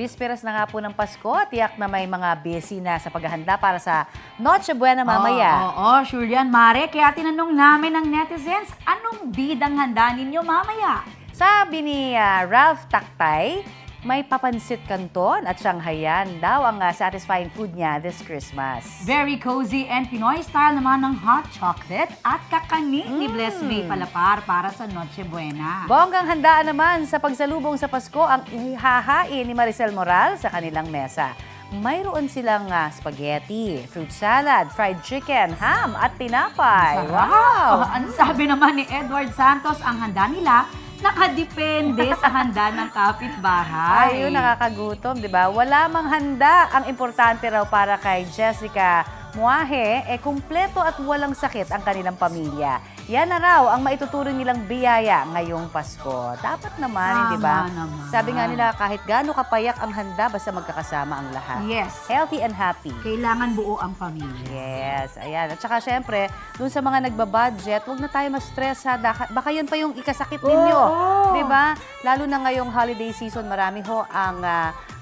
Bisperas na nga po ng Pasko, tiyak na may mga busy na sa paghahanda para sa Noche Buena mamaya. Oo, sure yan, Mare. Kaya tinanong namin ng netizens, anong bidang handa ninyo mamaya? Sabi ni Ralph Taktay, may papansit canton at Shanghayan daw ang satisfying food niya this Christmas. Very cozy and Pinoy style naman ng hot chocolate at kakanin ni Bless May Palapar para sa Noche Buena. Bonggang handaan naman sa pagsalubong sa Pasko ang ihahain ni Maricel Moral sa kanilang mesa. Mayroon silang spaghetti, fruit salad, fried chicken, ham at tinapay. Wow! Ang sabi naman ni Edward Santos, ang handa nila nakadepende sa handa ng kapitbahay. Ayun, nakakagutom, di ba? Wala mang handa. Ang importante raw para kay Jessica Muahe, kumpleto at walang sakit ang kanilang pamilya. Yan na raw ang maituturing nilang biyaya ngayong Pasko. Dapat naman, di ba? naman. Sabi nga nila, kahit gaano kapayak ang handa, basta magkakasama ang lahat. Yes. Healthy and happy. Kailangan buo ang pamilya. Yes, ayan. At saka syempre, dun sa mga nagbabudget, huwag na tayo ma-stress ha. Baka yan pa yung ikasakit ninyo. Oo. Di ba? Lalo na ngayong holiday season, marami ho ang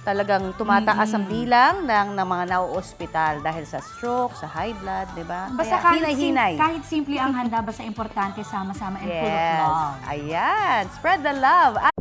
talagang tumataas ang bilang ng mga nauospital dahil sa stroke, sa high blood, di ba? Basta Kaya kahit, kahit simple ang handa, basta importante sama-sama and full of yes. love. Ayan. Spread the love.